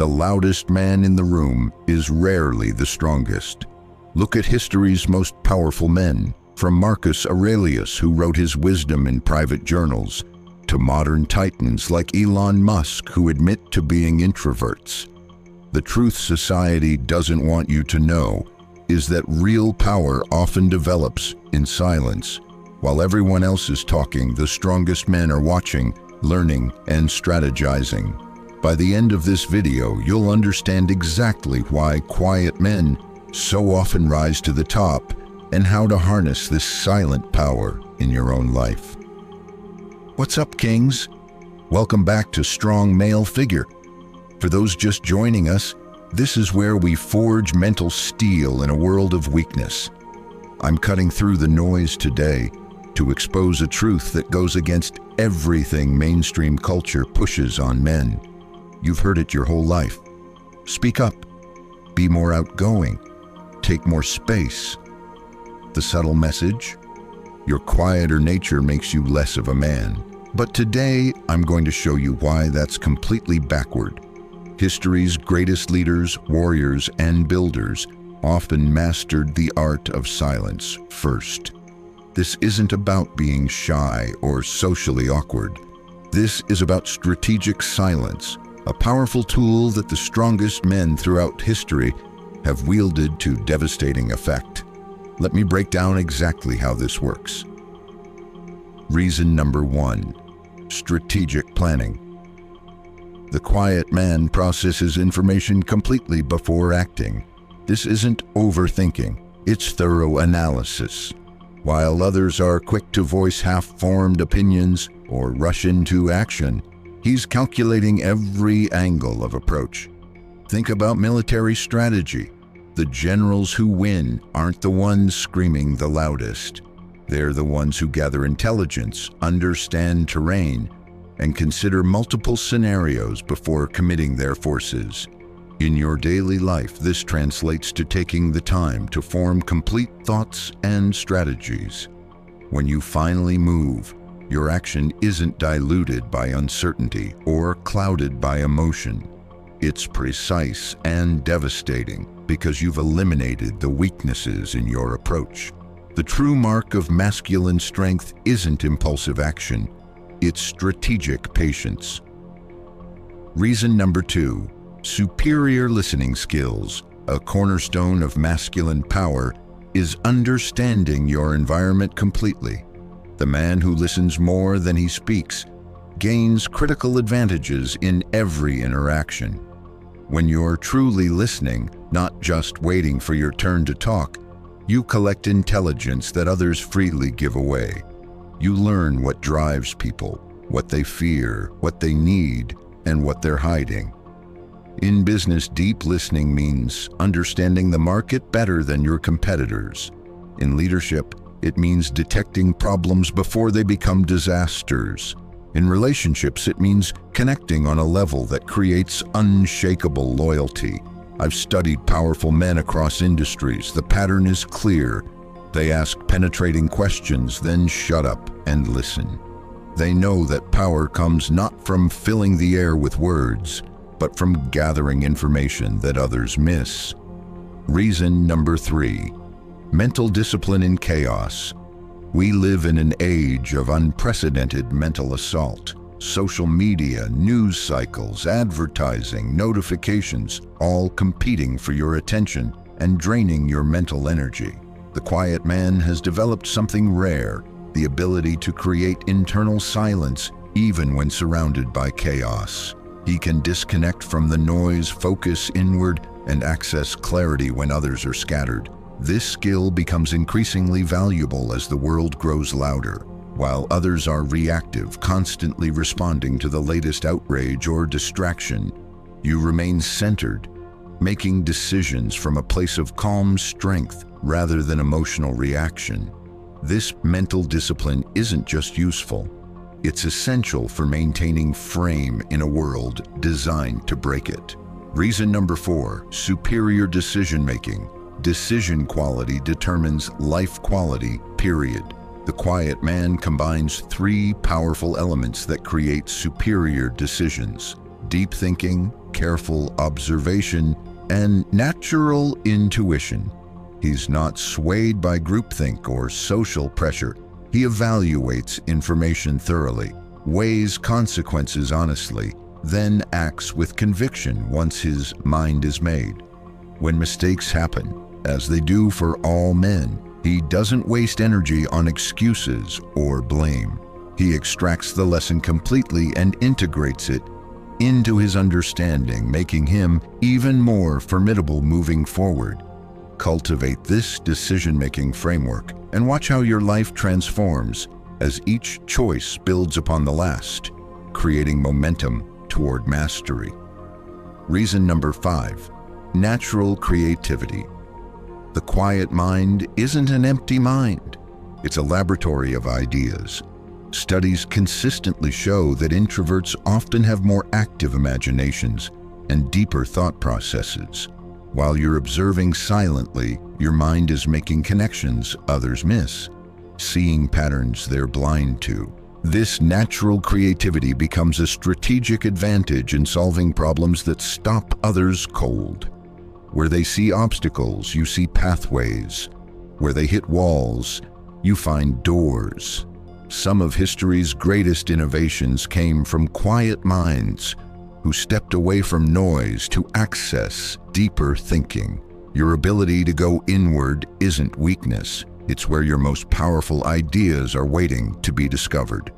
The loudest man in the room is rarely the strongest. Look at history's most powerful men, from Marcus Aurelius, who wrote his wisdom in private journals, to modern titans like Elon Musk, who admit to being introverts. The truth society doesn't want you to know is that real power often develops in silence. While everyone else is talking, the strongest men are watching, learning, and strategizing. By the end of this video, you'll understand exactly why quiet men so often rise to the top and how to harness this silent power in your own life. What's up, kings? Welcome back to Strong Male Figure. For those just joining us, this is where we forge mental steel in a world of weakness. I'm cutting through the noise today to expose a truth that goes against everything mainstream culture pushes on men. You've heard it your whole life. Speak up. Be more outgoing. Take more space. The subtle message? Your quieter nature makes you less of a man. But today, I'm going to show you why that's completely backward. History's greatest leaders, warriors, and builders often mastered the art of silence first. This isn't about being shy or socially awkward. This is about strategic silence, a powerful tool that the strongest men throughout history have wielded to devastating effect. Let me break down exactly how this works. Reason number 1, strategic planning. The quiet man processes information completely before acting. This isn't overthinking, it's thorough analysis. While others are quick to voice half-formed opinions or rush into action, he's calculating every angle of approach. Think about military strategy. The generals who win aren't the ones screaming the loudest. They're the ones who gather intelligence, understand terrain, and consider multiple scenarios before committing their forces. In your daily life, this translates to taking the time to form complete thoughts and strategies. When you finally move, your action isn't diluted by uncertainty or clouded by emotion. It's precise and devastating because you've eliminated the weaknesses in your approach. The true mark of masculine strength isn't impulsive action, it's strategic patience. Reason number 2, superior listening skills. A cornerstone of masculine power is understanding your environment completely. The man who listens more than he speaks gains critical advantages in every interaction. When you're truly listening, not just waiting for your turn to talk, you collect intelligence that others freely give away. You learn what drives people, what they fear, what they need, and what they're hiding. In business, deep listening means understanding the market better than your competitors. In leadership, it means detecting problems before they become disasters. In relationships, it means connecting on a level that creates unshakable loyalty. I've studied powerful men across industries. The pattern is clear. They ask penetrating questions, then shut up and listen. They know that power comes not from filling the air with words, but from gathering information that others miss. Reason number 3, mental discipline in chaos. We live in an age of unprecedented mental assault. Social media, news cycles, advertising, notifications, all competing for your attention and draining your mental energy. The quiet man has developed something rare, the ability to create internal silence even when surrounded by chaos. He can disconnect from the noise, focus inward, and access clarity when others are scattered. This skill becomes increasingly valuable as the world grows louder. While others are reactive, constantly responding to the latest outrage or distraction, you remain centered, making decisions from a place of calm strength rather than emotional reaction. This mental discipline isn't just useful, it's essential for maintaining frame in a world designed to break it. Reason number 4, superior decision-making. Decision quality determines life quality, period. The quiet man combines 3 powerful elements that create superior decisions: deep thinking, careful observation, and natural intuition. He's not swayed by groupthink or social pressure. He evaluates information thoroughly, weighs consequences honestly, then acts with conviction once his mind is made. When mistakes happen, as they do for all men, he doesn't waste energy on excuses or blame. He extracts the lesson completely and integrates it into his understanding, making him even more formidable moving forward. Cultivate this decision-making framework and watch how your life transforms as each choice builds upon the last, creating momentum toward mastery. Reason number 5, natural creativity. The quiet mind isn't an empty mind. It's a laboratory of ideas. Studies consistently show that introverts often have more active imaginations and deeper thought processes. While you're observing silently, your mind is making connections others miss, seeing patterns they're blind to. This natural creativity becomes a strategic advantage in solving problems that stop others cold. Where they see obstacles, you see pathways. Where they hit walls, you find doors. Some of history's greatest innovations came from quiet minds who stepped away from noise to access deeper thinking. Your ability to go inward isn't weakness. It's where your most powerful ideas are waiting to be discovered.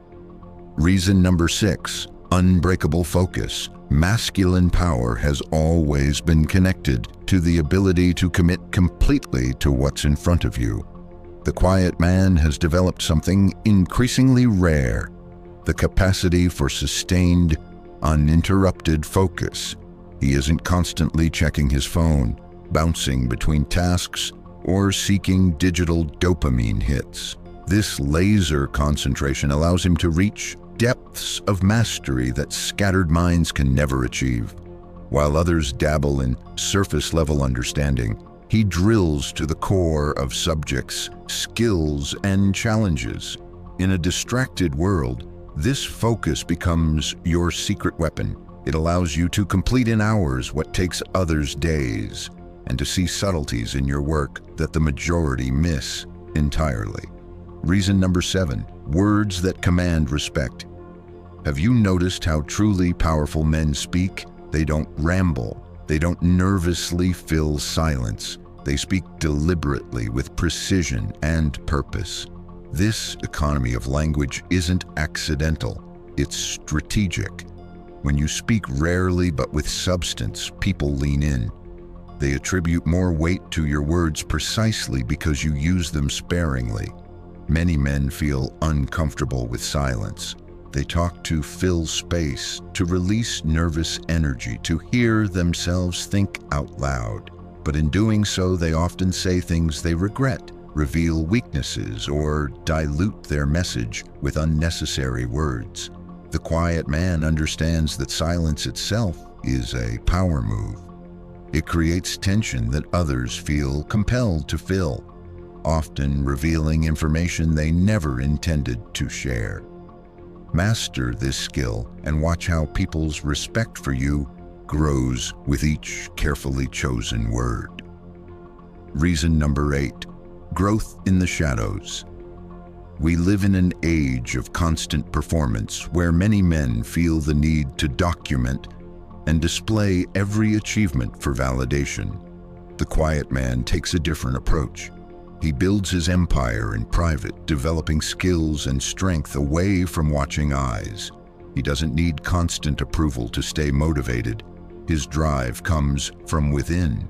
Reason number 6, unbreakable focus. Masculine power has always been connected to the ability to commit completely to what's in front of you. The quiet man has developed something increasingly rare, the capacity for sustained, uninterrupted focus. He isn't constantly checking his phone, bouncing between tasks, or seeking digital dopamine hits. This laser concentration allows him to reach depths of mastery that scattered minds can never achieve. While others dabble in surface-level understanding, he drills to the core of subjects, skills, and challenges. In a distracted world, this focus becomes your secret weapon. It allows you to complete in hours what takes others days, and to see subtleties in your work that the majority miss entirely. Reason number 7, words that command respect. Have you noticed how truly powerful men speak? They don't ramble. They don't nervously fill silence. They speak deliberately with precision and purpose. This economy of language isn't accidental. It's strategic. When you speak rarely but with substance, people lean in. They attribute more weight to your words precisely because you use them sparingly. Many men feel uncomfortable with silence. They talk to fill space, to release nervous energy, to hear themselves think out loud. But in doing so, they often say things they regret, reveal weaknesses, or dilute their message with unnecessary words. The quiet man understands that silence itself is a power move. It creates tension that others feel compelled to fill, often revealing information they never intended to share. Master this skill and watch how people's respect for you grows with each carefully chosen word. Reason number 8, growth in the shadows. We live in an age of constant performance where many men feel the need to document and display every achievement for validation. The quiet man takes a different approach. He builds his empire in private, developing skills and strength away from watching eyes. He doesn't need constant approval to stay motivated. His drive comes from within.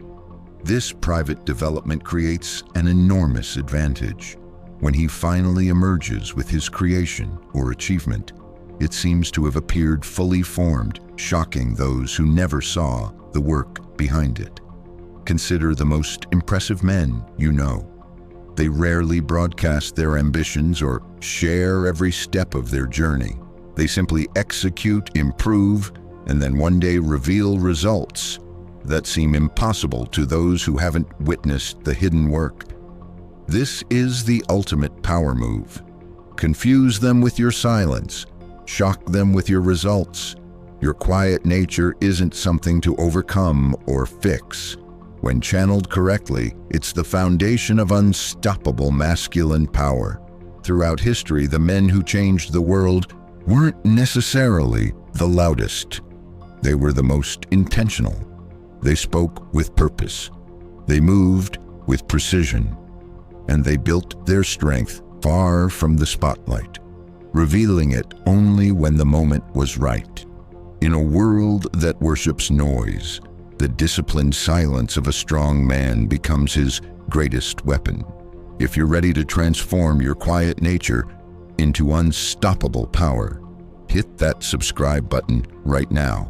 This private development creates an enormous advantage. When he finally emerges with his creation or achievement, it seems to have appeared fully formed, shocking those who never saw the work behind it. Consider the most impressive men you know. They rarely broadcast their ambitions or share every step of their journey. They simply execute, improve, and then one day reveal results that seem impossible to those who haven't witnessed the hidden work. This is the ultimate power move. Confuse them with your silence, shock them with your results, Your quiet nature isn't something to overcome or fix. When channeled correctly, it's the foundation of unstoppable masculine power. Throughout history, the men who changed the world weren't necessarily the loudest. They were the most intentional. They spoke with purpose. They moved with precision. And they built their strength far from the spotlight, revealing it only when the moment was right. In a world that worships noise, the disciplined silence of a strong man becomes his greatest weapon. If you're ready to transform your quiet nature into unstoppable power, hit that subscribe button right now.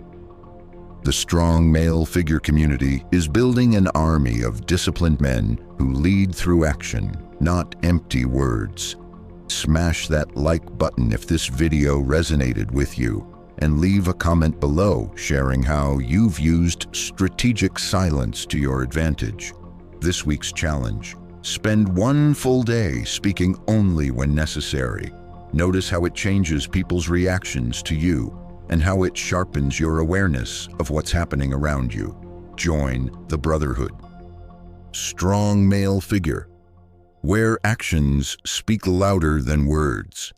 The strong male figure community is building an army of disciplined men who lead through action, not empty words. Smash that like button if this video resonated with you, and leave a comment below sharing how you've used strategic silence to your advantage. This week's challenge: spend one full day speaking only when necessary. Notice how it changes people's reactions to you and how it sharpens your awareness of what's happening around you. Join the brotherhood. Strong male figure, where actions speak louder than words.